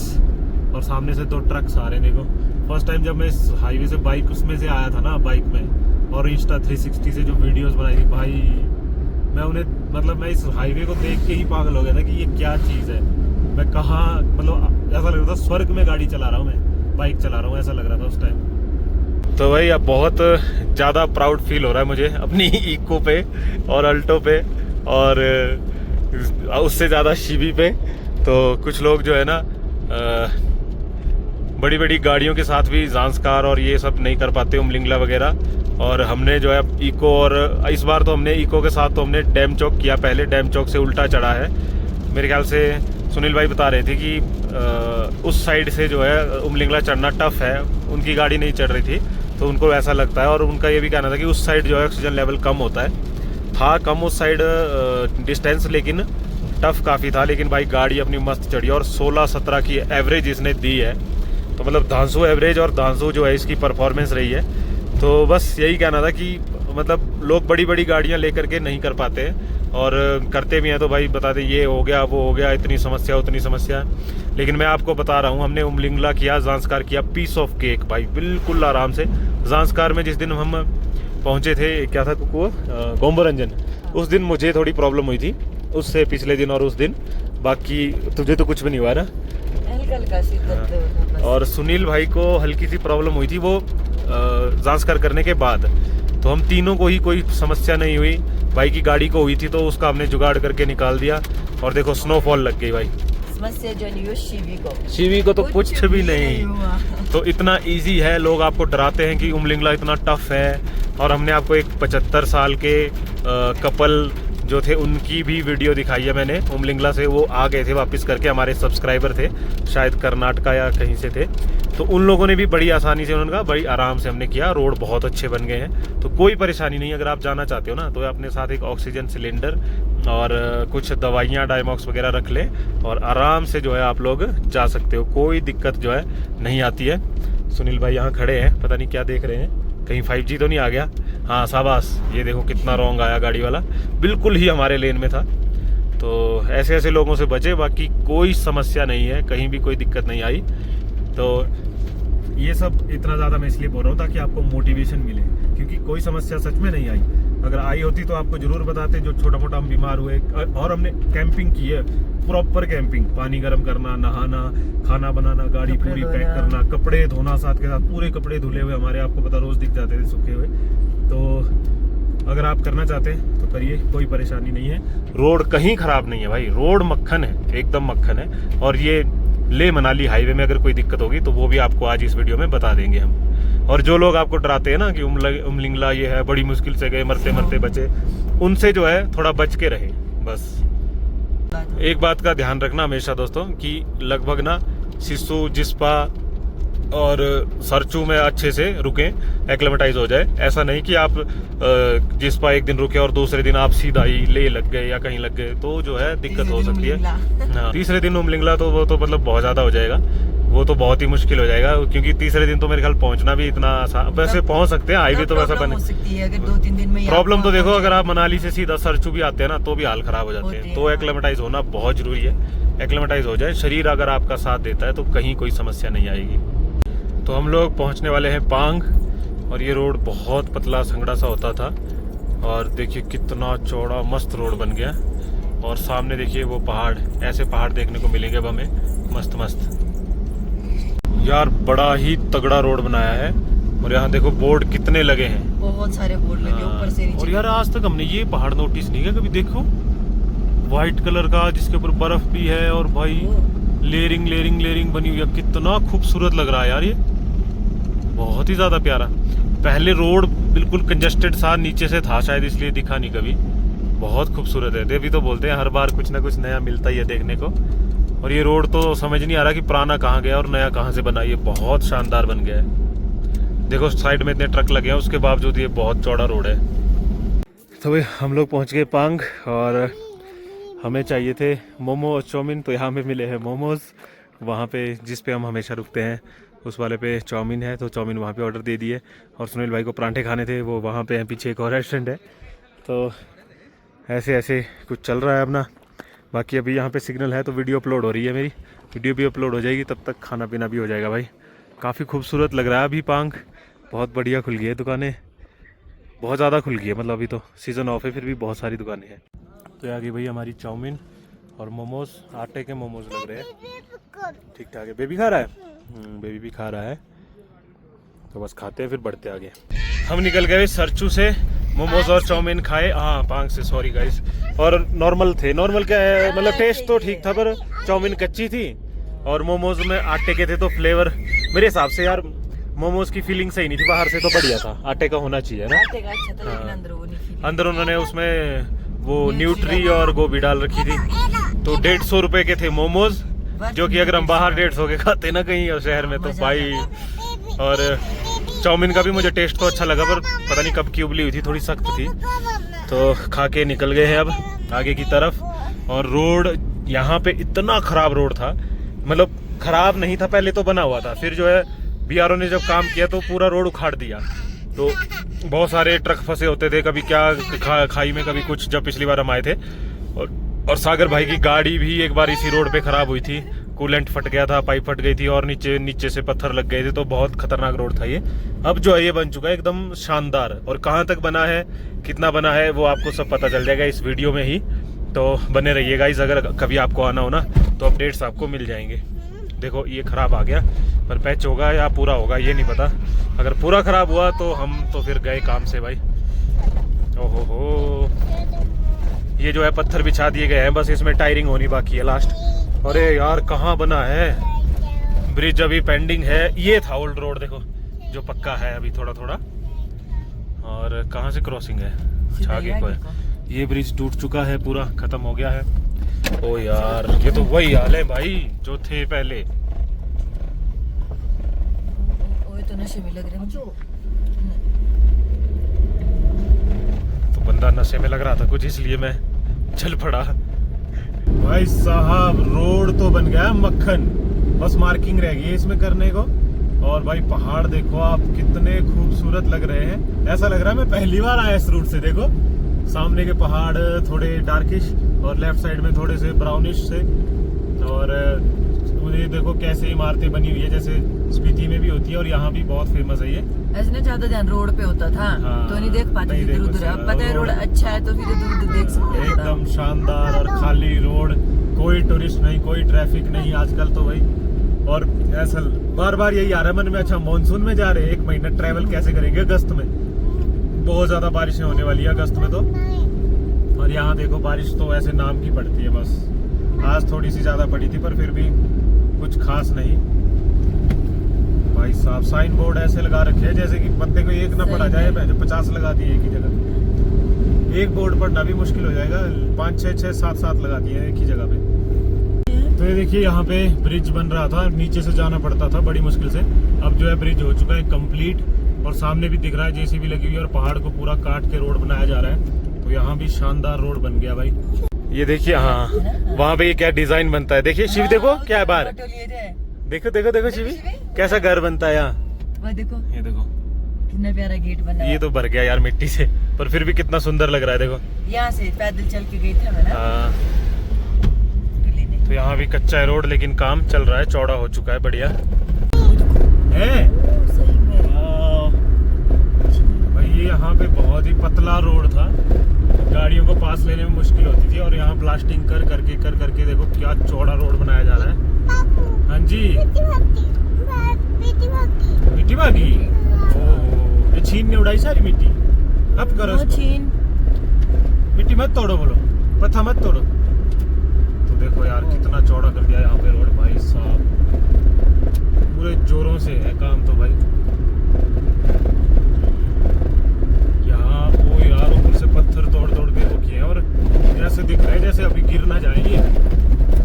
और सामने से 2 ट्रक्स आ रहे हैं देखो। फर्स्ट टाइम जब मैं इस हाईवे से बाइक उसमें से आया था ना बाइक में, और इंस्टा 360 से जो वीडियोस बनाई थी भाई, मैं उन्हें मतलब मैं इस हाईवे को देख के ही पागल हो गया था कि ये क्या चीज़ है। मैं कहाँ, मतलब ऐसा लग रहा था स्वर्ग में गाड़ी चला रहा हूँ, मैं बाइक चला रहा हूँ, ऐसा लग रहा था उस टाइम। तो भाई अब बहुत ज़्यादा प्राउड फील हो रहा है मुझे अपनी इको पे और अल्टो पे, और उससे ज़्यादा शिवी पे। तो कुछ लोग जो है ना बड़ी बड़ी गाड़ियों के साथ भी ज़ांस्कार और ये सब नहीं कर पाते, उमलिंगला वगैरह। और हमने जो है इको, और इस बार तो हमने इको के साथ तो हमने डैम चौक किया, पहले डैम चौक से उल्टा चढ़ा है। मेरे ख्याल से सुनील भाई बता रहे थे कि उस साइड से जो है उमलिंगला चढ़ना टफ है, उनकी गाड़ी नहीं चढ़ रही थी, तो उनको ऐसा लगता है। और उनका ये भी कहना था कि उस साइड जो है ऑक्सीजन लेवल कम होता है। था कम उस साइड डिस्टेंस, लेकिन टफ काफ़ी था। लेकिन भाई गाड़ी अपनी मस्त चढ़ी और 16-17 की एवरेज इसने दी है। तो मतलब धांसू एवरेज और धांसू जो है इसकी परफॉर्मेंस रही है। तो बस यही कहना था कि मतलब लोग बड़ी बड़ी गाड़ियां लेकर के नहीं कर पाते हैं, और करते भी हैं तो भाई बताते ये हो गया वो हो गया, इतनी समस्या उतनी समस्या। लेकिन मैं आपको बता रहा हूँ, हमने उमलिंगला किया, ज़ांस्कार किया, पीस ऑफ केक भाई, बिल्कुल आराम से। ज़ांस्कार में जिस दिन हम पहुँचे थे, क्या था कुकू, गोम्बरंजन, उस दिन मुझे थोड़ी प्रॉब्लम हुई थी, उससे पिछले दिन और उस दिन। बाकी तुझे तो कुछ भी नहीं हुआ ना। हल्का सी दर्द होना बस। और सुनील भाई को हल्की सी प्रॉब्लम हुई थी, वो ज़ांस्कार करने के बाद। तो हम तीनों को ही कोई समस्या नहीं हुई। भाई की गाड़ी को हुई थी तो उसका हमने जुगाड़ करके निकाल दिया। और देखो स्नोफॉल लग गई भाई। समस्या जो नहीं हुई शिवी को तो कुछ भी नहीं। हुआ। तो इतना इजी है, लोग आपको डराते हैं कि उमलिंगला इतना टफ है। और हमने आपको एक 75 साल के कपल जो थे उनकी भी वीडियो दिखाई है मैंने उमलिंगला से। वो आ गए थे वापस करके, हमारे सब्सक्राइबर थे, शायद कर्नाटका या कहीं से थे। तो उन लोगों ने भी बड़ी आसानी से, उन्होंने कहा बड़ी आराम से हमने किया। रोड बहुत अच्छे बन गए हैं, तो कोई परेशानी नहीं। अगर आप जाना चाहते हो ना, तो अपने साथ एक ऑक्सीजन सिलेंडर और कुछ दवाइयाँ डायमॉक्स वगैरह रख ले, और आराम से जो है आप लोग जा सकते हो। कोई दिक्कत जो है नहीं आती है। सुनील भाई यहाँ खड़े हैं, पता नहीं क्या देख रहे हैं, कहीं 5G तो नहीं आ गया। हाँ शाबाश, ये देखो कितना रॉन्ग आया गाड़ी वाला, बिल्कुल ही हमारे लेन में था। तो ऐसे ऐसे लोगों से बचे, बाकी कोई समस्या नहीं है, कहीं भी कोई दिक्कत नहीं आई। तो ये सब इतना ज़्यादा मैं इसलिए बोल रहा हूँ ताकि आपको मोटिवेशन मिले, क्योंकि कोई समस्या सच में नहीं आई। अगर आई होती तो आपको ज़रूर बताते, जो छोटा मोटा हम बीमार हुए। और हमने कैंपिंग की है, प्रॉपर कैंपिंग, पानी गर्म करना, नहाना, खाना बनाना, गाड़ी पूरी पैक करना, कपड़े धोना, साथ के साथ पूरे कपड़े धुले हुए हमारे, आपको पता रोज़ दिख जाते थे सूखे हुए। तो अगर आप करना चाहते हैं तो करिए, कोई परेशानी नहीं है। रोड कहीं ख़राब नहीं है भाई, रोड मक्खन है, एकदम मक्खन है। और ये ले मनाली हाईवे में अगर कोई दिक्कत होगी तो वो भी आपको आज इस वीडियो में बता देंगे हम। और जो लोग आपको डराते हैं ना कि उमलिंगला ये है, बड़ी मुश्किल से गए, मरते मरते बचे, उनसे जो है थोड़ा बच के रहे बस। एक बात का ध्यान रखना हमेशा दोस्तों, कि लगभग ना सिस्सू, जिस्पा और सरचू में अच्छे से रुकें, एक्लेमेटाइज हो जाए। ऐसा नहीं कि आप जिस्पा एक दिन रुके और दूसरे दिन आप सीधा ही ले लग गए या कहीं लग गए, तो जो है दिक्कत हो सकती है। हाँ, तीसरे दिन उमलिंगला तो वो तो मतलब बहुत ज़्यादा हो जाएगा, वो तो बहुत ही मुश्किल हो जाएगा। क्योंकि तीसरे दिन तो मेरे ख्याल पहुंचना भी इतना आसान, वैसे पहुंच सकते हैं, हाईवे तो वैसा बने। अगर 2-3 दिन में प्रॉब्लम तो देखो, अगर आप मनाली से सीधा सरचू भी आते हैं ना, तो भी हाल खराब हो जाते हैं। तो एक्लेमेटाइज होना बहुत जरूरी है, एक्लेमेटाइज हो जाए। शरीर अगर आपका साथ देता है तो कहीं कोई समस्या नहीं आएगी। तो हम लोग पहुंचने वाले हैं पांग, और ये रोड बहुत पतला संगड़ा सा होता था, और देखिए कितना चौड़ा मस्त रोड बन गया। और सामने देखिए वो पहाड़, ऐसे पहाड़ देखने को मिलेंगे अब हमें, मस्त मस्त यार, बड़ा ही तगड़ा रोड बनाया है। और यहाँ देखो बोर्ड कितने लगे हैं, बहुत सारे बोर्ड लगे ऊपर से नीचे। और यार आज तक हमने ये पहाड़ नोटिस नहीं किया कभी। देखो व्हाइट कलर का, जिसके ऊपर बर्फ भी है, और भाई लेयरिंग लेयरिंग लेयरिंग बनी हुई है, कितना खूबसूरत लग रहा है यार, ये बहुत ही ज्यादा प्यारा। पहले रोड बिल्कुल कंजस्टेड सा नीचे से था, शायद इसलिए दिखा नहीं कभी। बहुत खूबसूरत है, देवी तो बोलते हैं हर बार कुछ ना कुछ नया मिलता ही है देखने को। और ये रोड तो समझ नहीं आ रहा कि पुराना कहाँ गया और नया कहाँ से बना, ये बहुत शानदार बन गया है। देखो साइड में इतने ट्रक लगे हैं, उसके बावजूद ये बहुत चौड़ा रोड है। तो भाई हम लोग पहुँच गए पांग, और हमें चाहिए थे मोमो और चाउमीन। तो यहाँ पे मिले हैं मोमोज, वहाँ पे जिस पे हम हमेशा रुकते हैं उस वाले पे चाउमीन है, तो चाउमीन वहाँ पे ऑर्डर दे दिए। और सुनील भाई को परांठे खाने थे, वो वहाँ पे हैं, पीछे एक और रेस्टोरेंट है। तो ऐसे ऐसे कुछ चल रहा है अपना। बाकी अभी यहाँ पे सिग्नल है तो वीडियो अपलोड हो रही है, मेरी वीडियो भी अपलोड हो जाएगी, तब तक खाना पीना भी हो जाएगा भाई। काफ़ी खूबसूरत लग रहा है अभी पांग, बहुत बढ़िया खुल गई है दुकानें, बहुत ज़्यादा खुल गई है। मतलब अभी तो सीज़न ऑफ है, फिर भी बहुत सारी दुकानें हैं। तो आ गई भाई हमारी चाउमीन और मोमोज, आटे के मोमोज लग रहे हैं, ठीक ठाक है। बेबी खा रहा है, बेबी भी खा रहा है। तो बस खाते हैं फिर बढ़ते आगे। हम निकल गए सरचू से, मोमोज और चाउमीन खाए। हाँ पांग से, सॉरी गाइस। और नॉर्मल थे, नॉर्मल क्या है, मतलब टेस्ट तो ठीक था, पर चाउमीन कच्ची थी और मोमोज में आटे के थे, तो फ्लेवर मेरे हिसाब से यार मोमोज की फीलिंग सही नहीं थी। बाहर से तो बढ़िया था, आटे का होना चाहिए ना। आटे का अच्छा था, लेकिन अंदर वो नहीं फीलिंग। अंदर उन्होंने उसमें वो न्यूट्री और गोभी डाल रखी थी। तो 150 रुपए के थे मोमोज, जो कि अगर हम बाहर 150 के खाते ना कहीं और शहर में, तो भाई। और चाउमीन का भी मुझे टेस्ट तो अच्छा लगा, पर पता नहीं कब की उबली हुई थी, थोड़ी सख्त थी। तो खा के निकल गए हैं अब आगे की तरफ। और रोड यहाँ पे इतना खराब रोड था, मतलब खराब नहीं था पहले तो, बना हुआ था, फिर जो है बीआरओ ने जब काम किया तो पूरा रोड उखाड़ दिया। तो बहुत सारे ट्रक फंसे होते थे, कभी क्या खाई में, कभी कुछ, जब पिछली बार हम आए थे। और सागर भाई की गाड़ी भी एक बार इसी रोड पे खराब हुई थी, कूलेंट फट गया था, पाइप फट गई थी और नीचे से पत्थर लग गए थे। तो बहुत खतरनाक रोड था ये। अब जो है ये बन चुका है एकदम शानदार। और कहाँ तक बना है, कितना बना है, वो आपको सब पता चल जाएगा इस वीडियो में ही। तो बने रहिए गाइस, अगर कभी आपको आना हो ना तो अपडेट्स आपको मिल जाएंगे। देखो ये खराब आ गया, पर पैच होगा या पूरा होगा ये नहीं पता। अगर पूरा खराब हुआ तो हम तो फिर गए काम से भाई। ओहो हो, ये जो है पत्थर बिछा दिए गए हैं, बस इसमें टायरिंग होनी बाकी है लास्ट। अरे यार कहाँ बना है ब्रिज, अभी पेंडिंग है। ये था ओल्ड रोड, देखो जो पक्का है अभी थोड़ा थोड़ा। और कहाँ से क्रॉसिंग है, अच्छा आगे को है। ये ब्रिज टूट चुका है, पूरा खत्म हो गया है। ओ यार ये तो वही हाल है भाई जो थे पहले। वो तो नशे में लग रहे हैं। तो बंदा नशे में लग रहा था कुछ, इसलिए मैं चल पड़ा। भाई साहब रोड तो बन गया मक्खन, बस मार्किंग रह गई है इसमें करने को। और भाई पहाड़ देखो आप, कितने खूबसूरत लग रहे हैं। ऐसा लग रहा है मैं पहली बार आया इस रूट से। देखो सामने के पहाड़ थोड़े डार्किश और लेफ्ट साइड में थोड़े से ब्राउनिश से। और मुझे देखो कैसे इमारतें बनी हुई है, जैसे स्पीति में भी होती है और यहाँ भी बहुत फेमस है ये। ऐसे ना ज्यादा ध्यान रोड पे होता था, हाँ, तो नहीं देख पाते नहीं इधर देख उधर। सकते। अब पता है रोड अच्छा है तो फिर इधर उधर देख सकते हैं। एकदम शानदार और खाली रोड, कोई टूरिस्ट नहीं, कोई ट्रैफिक नहीं आजकल तो भाई। और ऐसा बार बार यही आ रहा है मन में, अच्छा मानसून में जा रहे हैं, 1 महीना ट्रैवल कैसे करेंगे अगस्त में। बहुत ज्यादा बारिशें होने वाली है अगस्त में तो। और यहाँ देखो बारिश तो ऐसे नाम की पड़ती है बस। आज थोड़ी सी ज्यादा पड़ी थी पर फिर भी कुछ खास नहीं। भाई साहब साइन बोर्ड ऐसे लगा रखे हैं जैसे कि बंदे को एक ना पढ़ा जाए, 50 लगा दिए एक ही जगह। एक बोर्ड पढ़ना भी मुश्किल हो जाएगा, 5 6 6 7 7 लगा दिए एक ही जगह पे। तो ये देखिए यहाँ पे ब्रिज बन रहा था, नीचे से जाना पड़ता था बड़ी मुश्किल से। अब जो है ब्रिज हो चुका है कंप्लीट, और सामने भी दिख रहा है जेसीबी लगी हुई है और पहाड़ को पूरा काट के रोड बनाया जा रहा है। तो यहाँ भी शानदार रोड बन गया भाई। ये देखिए, हाँ वहाँ पे ये क्या डिजाइन बनता है, देखिए शिव देखो क्या है बाहर, देखो देखो देखो शिवी कैसा घर बनता है यहाँ। देखो ये देखो कितना प्यारा गेट बना। ये तो भर गया यार मिट्टी से, पर फिर भी कितना सुंदर लग रहा है। देखो यहाँ से पैदल चल के गई थी मैं ना। हाँ, तो यहाँ भी कच्चा है रोड, लेकिन काम चल रहा है, चौड़ा हो चुका है, बढ़िया है सही में। भाई ये यहाँ पे बहुत ही पतला रोड था, गाड़ियों को पास लेने में मुश्किल होती थी। और यहाँ ब्लास्टिंग कर करके देखो क्या चौड़ा रोड बनाया जा रहा है। हाँ जी मिट्टी भागी, ओह ये छीन ने उड़ाई सारी मिट्टी। अब करो इसको। छीन मिट्टी मत तोड़ो, बोलो पत्थर मत तोड़ो। तो देखो यार कितना चौड़ा कर दिया यहाँ पे रोड भाई साहब, पूरे जोरों से है काम तो भाई। यहाँ वो यार ऊपर से पत्थर तोड़ के वो किए हैं, और ऐसे दिख रहा है जैसे अभी गिर ना जाए ये।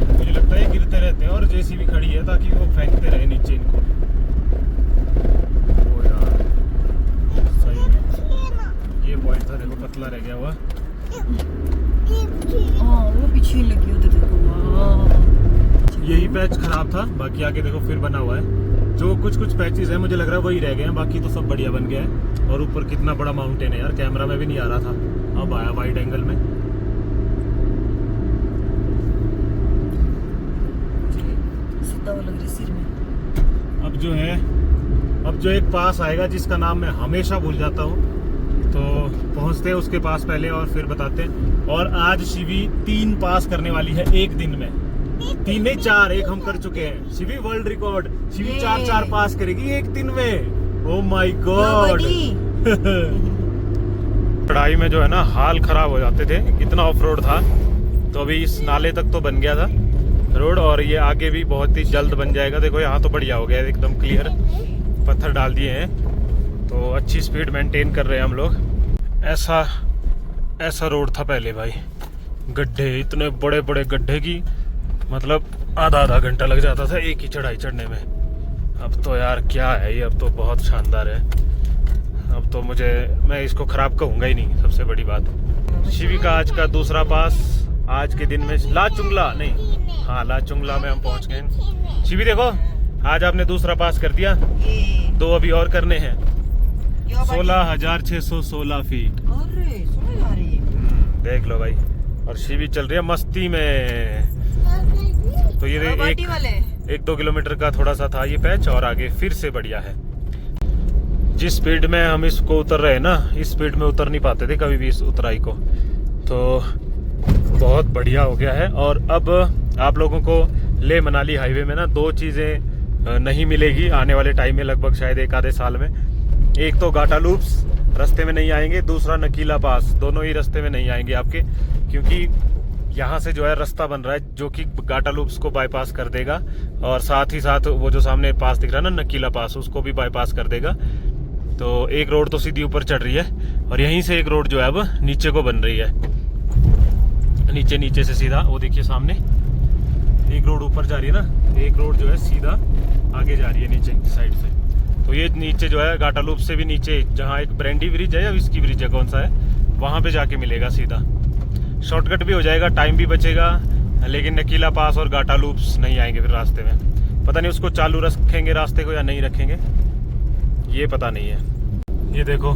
मुझे लगता है गिरते रहते हैं, और जेसीबी खड़ी है ताकि वो फेंकते रहे नीचे इनको। ओ यार सही में ये पॉइंट था, देखो पतला रह गया हुआ। वो पीछे लगी उधर देखो। यही पैच खराब था, बाकी आगे देखो फिर बना हुआ है। जो कुछ पैचेस है मुझे लग रहा है वही रह गए हैं, बाकी तो सब बढ़िया बन गया है। और ऊपर कितना बड़ा माउंटेन है यार, कैमरा में भी नहीं आ रहा था, अब आया वाइड एंगल में। सिर में अब जो एक पास आएगा जिसका नाम मैं हमेशा भूल जाता हूँ, तो पहुंचते हैं उसके पास पहले और फिर बताते हैं। और आज शिवी 3 पास करने वाली है एक दिन में, 3 नहीं 4, एक हम कर चुके हैं। शिवी वर्ल्ड रिकॉर्ड, शिवी 4 पास करेगी एक दिन में। Oh my God. चढ़ाई में जो है ना हाल खराब हो जाते थे, इतना ऑफ रोड था। तो अभी इस नाले तक तो बन गया था रोड, और ये आगे भी बहुत ही जल्द बन जाएगा। देखो यहाँ तो बढ़िया हो गया एकदम क्लियर, पत्थर डाल दिए हैं, तो अच्छी स्पीड मेंटेन कर रहे हैं हम लोग। ऐसा रोड था पहले भाई, गड्ढे, इतने बड़े बड़े गड्ढे की मतलब आधा घंटा लग जाता था एक ही चढ़ाई चढ़ने में। अब तो यार क्या है ये, अब तो बहुत शानदार है। अब तो मैं इसको खराब कहूँगा ही नहीं, सबसे बड़ी बात। शिवी का आज का दूसरा पास आज के दिन में लाचुंगला नहीं, हाँ लाचुंगला में हम पहुँच गए। शिवी देखो आज आपने दूसरा पास कर दिया, ये 2 अभी और करने हैं। यो बाकी- 16,616 फीट। अरे समझ आ रही है। देख लो भाई, और शिवी चल रही है मस्ती में। तो ये बाटी वाले 1-2 किलोमीटर का थोड़ा सा था ये पैच, और आगे फिर से बढ़िया है। जिस स्पीड में हम इसको उतर रहे हैं ना, इस स्पीड में उतर नहीं पाते थे कभी भी इस उतराई को, तो बहुत बढ़िया हो गया है। और अब आप लोगों को ले मनाली हाईवे में ना 2 चीज़ें नहीं मिलेगी आने वाले टाइम में, लगभग शायद 1 आधे साल में। एक तो गाटा लूप्स रास्ते में नहीं आएंगे, दूसरा नकीला पास, दोनों ही रास्ते में नहीं आएंगे आपके, क्योंकि यहाँ से जो है रास्ता बन रहा है जो कि गाटा लूप्स को बाईपास कर देगा, और साथ ही साथ वो जो सामने पास दिख रहा है ना नकीला पास, उसको भी बाईपास कर देगा। तो एक रोड तो सीधी ऊपर चढ़ रही है, और यहीं से एक रोड जो है अब नीचे को बन रही है, नीचे से सीधा। वो देखिए सामने एक रोड ऊपर जा रही है ना, एक रोड जो है सीधा आगे जा रही है नीचे की साइड से। तो ये नीचे जो है गाटा लूप से भी नीचे, जहाँ एक ब्रेंडी ब्रिज है या विस्की ब्रिज है, कौन सा है, वहाँ पे जाके मिलेगा सीधा। शॉर्टकट भी हो जाएगा, टाइम भी बचेगा, लेकिन नकीला पास और गाटा लूप्स नहीं आएंगे फिर रास्ते में। पता नहीं उसको चालू रखेंगे रास्ते को या नहीं रखेंगे, ये पता नहीं है। ये देखो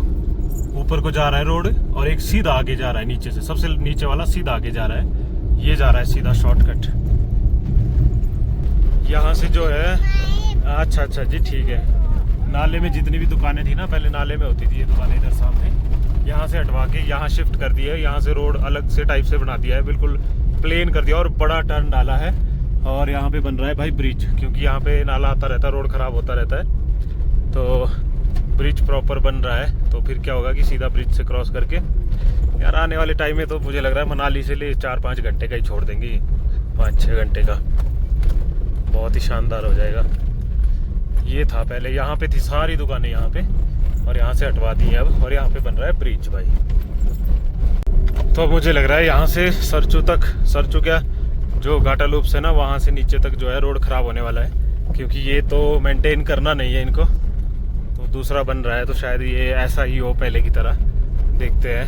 ऊपर को जा रहा है रोड, और एक सीधा आगे जा रहा है नीचे से, सबसे नीचे वाला सीधा आगे जा रहा है, ये जा रहा है सीधा शॉर्टकट। यहाँ से जो है, अच्छा जी ठीक है। नाले में जितनी भी दुकानें थी ना, पहले नाले में होती थी ये दुकानें इधर सामने, यहाँ से हटवा के यहाँ शिफ्ट कर दी है। यहाँ से रोड अलग से टाइप से बना दिया है, बिल्कुल प्लेन कर दिया, और बड़ा टर्न डाला है। और यहाँ पे बन रहा है भाई ब्रिज, क्योंकि यहाँ पे नाला आता रहता है, रोड खराब होता रहता है, तो ब्रिज प्रॉपर बन रहा है। तो फिर क्या होगा कि सीधा ब्रिज से क्रॉस करके, यार आने वाले टाइम में तो मुझे लग रहा है मनाली से ले 4-5 घंटे का ही छोड़ देंगे, 5-6 घंटे का, बहुत ही शानदार हो जाएगा। ये था पहले, यहाँ पे थी सारी दुकानें यहाँ पे, और यहाँ से हटवा दी है अब, और यहाँ पे बन रहा है ब्रिज भाई। तो अब मुझे लग रहा है यहाँ से सरचू क्या जो गाटा लूप्स है ना, वहाँ से नीचे तक जो है रोड खराब होने वाला है, क्योंकि ये तो मेंटेन करना नहीं है इनको, तो दूसरा बन रहा है, तो शायद ये ऐसा ही हो पहले की तरह, देखते हैं।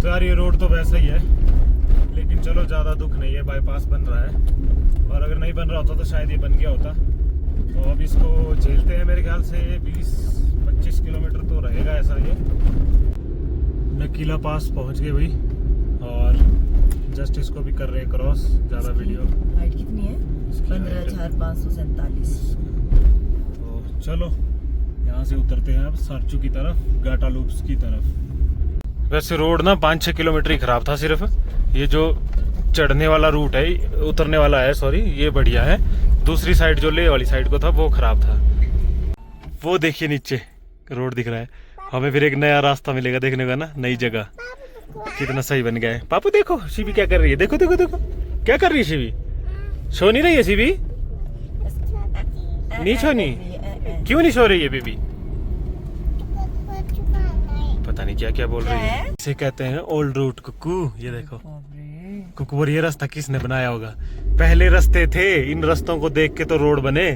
तो यार ये रोड तो वैसा ही है, लेकिन चलो ज़्यादा दुख नहीं है, बाईपास बन रहा है, और अगर नहीं बन रहा होता तो शायद ये बन गया होता। तो अब इसको झेलते हैं, मेरे ख्याल से 20-25 किलोमीटर तो रहेगा ऐसा। ये नकीला पास पहुंच गए भाई, और जस्ट इसको भी कर रहे हैं क्रॉस। ज़्यादा वीडियो हाइट कितनी है? 15,547। तो चलो यहाँ से उतरते हैं अब सरचू की तरफ, गाटा लूप्स की तरफ। वैसे रोड ना 5-6 किलोमीटर ही खराब था सिर्फ, ये जो चढ़ने वाला रूट है, उतरने वाला है सॉरी, ये बढ़िया है। दूसरी साइड जो ले वाली साइड को था वो खराब था। वो देखिए नीचे रोड दिख रहा है, हमें फिर एक नया रास्ता मिलेगा देखने का ना, नई जगह। कितना सही बन गया है। पापू देखो शिवी क्या कर रही है, देखो क्या कर रही है शिवी। सो नहीं रही है शिवी, नहीं सोनी, क्यों नहीं सो रही है बेबी, पता नहीं क्या क्या बोल रही है। इसे कहते हैं ओल्ड रूट कुकू। ये देखो कुकू, और ये रास्ता किसने बनाया होगा, पहले रास्ते थे, इन रास्तों को देख के तो रोड बने।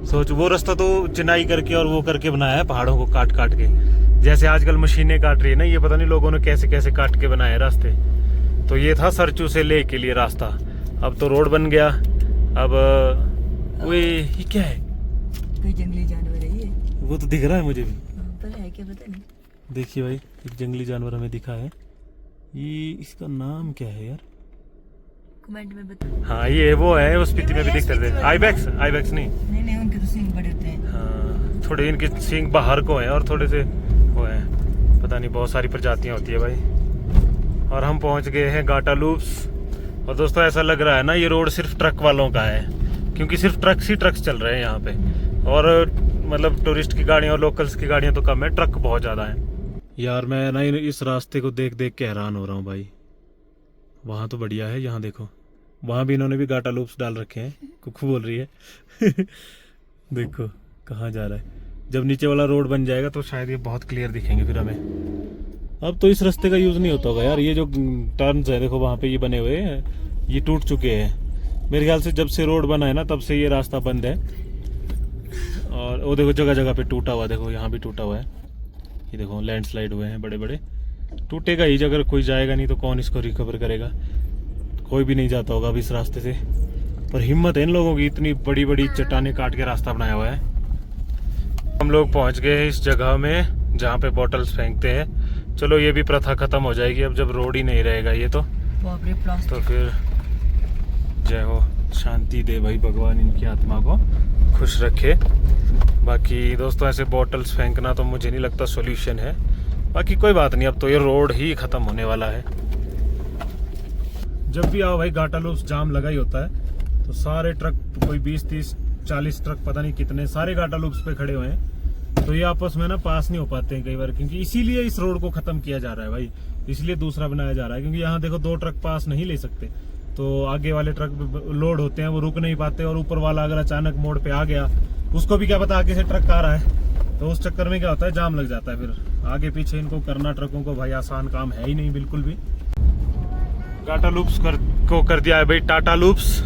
सोच, वो रास्ता तो चिनाई करके और वो करके बनाया है, पहाड़ों को काट के, जैसे आजकल मशीनें काट रही है ना, ये पता नहीं लोगों ने कैसे कैसे काट के बनाए रास्ते। तो ये था सरचू से ले के लिए रास्ता, अब तो रोड बन गया। अब ये क्या है, कोई जंगली जानवर है ये, वो तो दिख रहा है मुझे भी, पर है क्या पता नहीं। देखिए भाई एक जंगली जानवर हमें दिखा है, ये इसका नाम क्या है यार, कमेंट में बताओ। हाँ ये वो है, उस स्पीति में भी दिखते थे। आइबेक्स नहीं, नहीं उनके तो सींग बड़े होते हैं। हाँ थोड़े इनके सींग बाहर को हैं और थोड़े से वो हैं, पता नहीं, बहुत सारी प्रजातियां होती है भाई। और हम पहुंच गए हैं गाटा लूप्स। और दोस्तों ऐसा लग रहा है ना ये रोड सिर्फ ट्रक वालों का है, क्योंकि सिर्फ ट्रक्स चल रहे हैं यहाँ पे, और मतलब टूरिस्ट की गाड़ियाँ और लोकल्स की गाड़ियाँ तो कम है, ट्रक बहुत ज़्यादा है। यार मैं ना इस रास्ते को देख के हैरान हो रहा हूँ भाई। वहाँ तो बढ़िया है, यहाँ देखो, वहाँ भी इन्होंने भी गाटा लूप्स डाल रखे हैं, कुकू बोल रही है देखो कहाँ जा रहा है। जब नीचे वाला रोड बन जाएगा तो शायद ये बहुत क्लियर दिखेंगे फिर हमें। अब तो इस रास्ते का यूज़ नहीं होता होगा यार, ये जो टर्न्स है देखो वहाँ पे ये बने हुए हैं, ये टूट चुके हैं मेरे ख्याल से। जब से रोड बना है ना तब से ये रास्ता बंद है, और वो देखो जगह जगह पे टूटा हुआ, देखो यहाँ भी टूटा हुआ है, ये देखो लैंडस्लाइड हुए हैं बड़े बड़े। टूटेगा ही, अगर कोई जाएगा नहीं तो कौन इसको रिकवर करेगा, कोई भी नहीं जाता होगा अब इस रास्ते से। पर हिम्मत है इन लोगों की, इतनी बड़ी बड़ी चट्टानें काट के रास्ता बनाया हुआ है। हम लोग पहुंच गए हैं इस जगह में जहाँ पे बॉटल्स फेंकते हैं। चलो ये भी प्रथा खत्म हो जाएगी अब जब रोड ही नहीं रहेगा ये तो फिर जय हो, शांति दे भाई भगवान, इनकी आत्मा को खुश रखे। बाकी दोस्तों ऐसे बॉटल्स फेंकना तो मुझे नहीं लगता सॉल्यूशन है। बाकी कोई बात नहीं, अब तो ये रोड ही खत्म होने वाला है। जब भी आओ भाई घाटा लूप्स जाम लगा ही होता है, तो सारे ट्रक, कोई 20 30 40 ट्रक पता नहीं कितने, सारे घाटा लूप्स पे खड़े हुए हैं। तो ये आपस में ना पास नहीं हो पाते हैं कई बार, क्योंकि इसीलिए इस रोड को खत्म किया जा रहा है भाई, इसलिए दूसरा बनाया जा रहा है। क्योंकि यहाँ देखो 2 ट्रक पास नहीं ले सकते, तो आगे वाले ट्रक लोड होते हैं वो रुक नहीं पाते, और ऊपर वाला अगर अचानक मोड़ पे आ गया, उसको भी क्या पता आगे से ट्रक आ रहा है, तो उस चक्कर में क्या होता है जाम लग जाता है। फिर आगे पीछे इनको करना ट्रकों को भाई आसान काम है ही नहीं बिल्कुल भी। टाटा लूप्स को कर दिया है भाई टाटा लूप्स।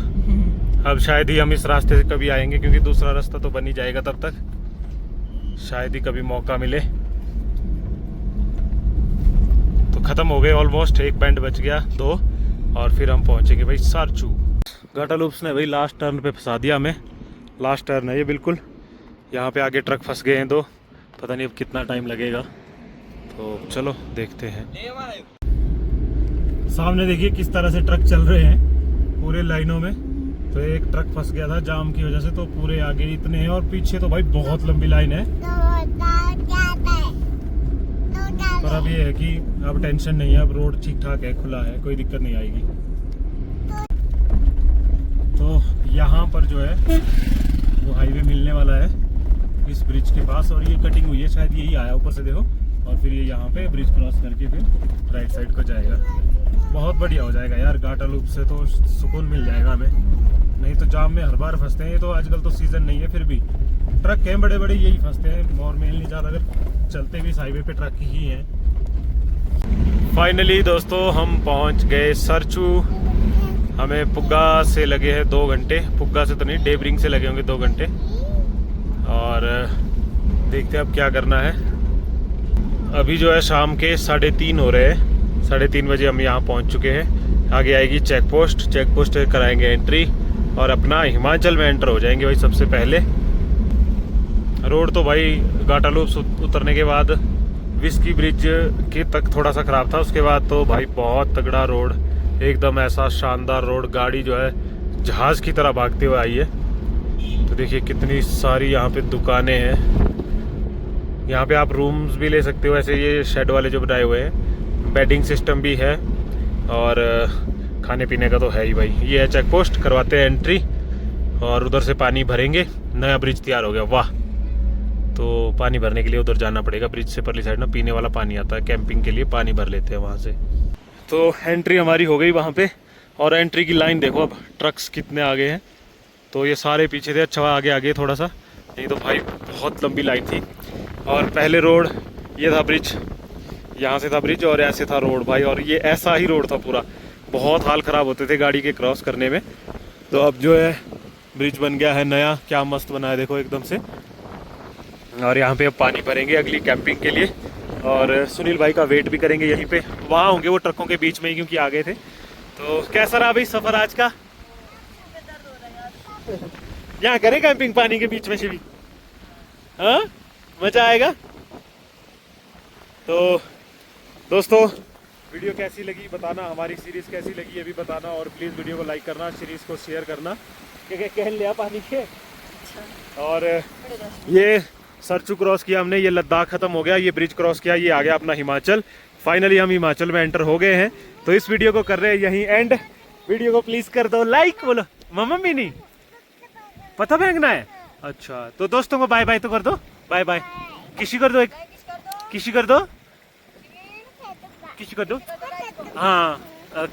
अब शायद ही हम इस रास्ते से कभी आएंगे, क्योंकि दूसरा रास्ता तो बन ही जाएगा तब तक, शायद ही कभी मौका मिले। तो खत्म हो गए ऑलमोस्ट, एक बैंड बच गया, 2, और फिर हम पहुंचेंगे भाई सारचू। घाटा लूप्स ने भाई लास्ट टर्न पे फंसा दिया हमें, लास्ट टर्न है ये बिल्कुल। यहाँ पे आगे ट्रक फंस गए हैं 2, पता नहीं अब कितना टाइम लगेगा, तो चलो देखते हैं। सामने देखिए किस तरह से ट्रक चल रहे हैं पूरे लाइनों में। तो एक ट्रक फंस गया था जाम की वजह से, तो पूरे आगे इतने हैं, और पीछे तो भाई बहुत लंबी लाइन है। पर अब ये है कि अब टेंशन नहीं है, अब रोड ठीक ठाक है, खुला है, कोई दिक्कत नहीं आएगी। तो यहाँ पर जो है वो हाईवे मिलने वाला है इस ब्रिज के पास, और ये कटिंग हुई है, शायद यही आया ऊपर से देखो, और फिर ये यहाँ पे ब्रिज क्रॉस करके फिर राइट साइड को जाएगा। बहुत बढ़िया हो जाएगा यार, घाटा लूप से तो सुकून मिल जाएगा हमें, नहीं तो जाम में हर बार फंसते हैं। ये तो आजकल तो सीजन नहीं है, फिर भी ट्रक हैं बड़े बड़े यही फंसते हैं, और मेल नहीं ज़्यादा, अगर चलते भी इस हाईवे पे ट्रक ही हैं। फाइनली दोस्तों हम पहुंच गए सरचू। हमें पुग्गा से लगे हैं 2 घंटे, पुग्गा से तो नहीं, डेबरिंग से लगे होंगे 2 घंटे, और देखते हैं अब क्या करना है। अभी जो है शाम के 3:30 हो रहे हैं, 3:30 बजे हम यहाँ पहुँच चुके हैं। आगे आएगी चेक पोस्ट, चेक पोस्ट कराएंगे एंट्री, और अपना हिमाचल में एंटर हो जाएंगे भाई सबसे पहले। रोड तो भाई घाटा लूप्स उतरने के बाद विस्की ब्रिज के तक थोड़ा सा ख़राब था, उसके बाद तो भाई बहुत तगड़ा रोड, एकदम ऐसा शानदार रोड, गाड़ी जो है जहाज़ की तरह भागते हुए आई है। तो देखिए कितनी सारी यहाँ पे दुकानें हैं, यहाँ पे आप रूम्स भी ले सकते हो, ऐसे ये शेड वाले जो बनाए हुए हैं, बेडिंग सिस्टम भी है, और खाने पीने का तो है ही भाई। ये है चेक पोस्ट, करवाते हैं एंट्री, और उधर से पानी भरेंगे। नया ब्रिज तैयार हो गया, वाह। तो पानी भरने के लिए उधर जाना पड़ेगा, ब्रिज से परली साइड ना पीने वाला पानी आता है, कैंपिंग के लिए पानी भर लेते हैं वहाँ से। तो एंट्री हमारी हो गई वहाँ पे, और एंट्री की लाइन देखो अब ट्रक्स कितने आगे हैं। तो ये सारे पीछे थे, अच्छा आगे आगे थोड़ा सा, नहीं तो भाई बहुत लंबी लाइन थी। और पहले रोड ये था ब्रिज, यहाँ से था ब्रिज और ऐसे था रोड भाई, और ये ऐसा ही रोड था पूरा, बहुत हाल ख़राब होते थे गाड़ी के क्रॉस करने में। तो अब जो है ब्रिज बन गया है नया, क्या मस्त बना है देखो एकदम से। और यहाँ पे अब पानी भरेंगे अगली कैंपिंग के लिए, और सुनील भाई का वेट भी करेंगे यहीं पे, वहाँ होंगे वो ट्रकों के बीच में ही, क्योंकि आ गए थे। तो कैसा रहा भाई सफ़र आज का? यहाँ करें कैंपिंग पानी के बीच में से भी, हाँ मज़ा आएगा। तो दोस्तों वीडियो कैसी लगी बताना, हमारी सीरीज़ कैसी लगी ये भी बताना, और प्लीज़ वीडियो को लाइक करना, सीरीज़ को शेयर करना। क्या कह लिया पानी के। और ये सरचू क्रॉस किया हमने, ये लद्दाख खत्म हो गया, ये ब्रिज क्रॉस किया, ये आ गया अपना हिमाचल। फाइनली हम हिमाचल में एंटर हो गए हैं। तो इस वीडियो को कर रहे हैं यहीं एंड। वीडियो को प्लीज़ कर दो लाइक, बोलो मम्मा भी नहीं पता फेंकना है। अच्छा तो दोस्तों को बाय बाय तो कर दो, बाय बाय किसी कर दो, एक किसी कर दो, किसी कर दो, हाँ ओके।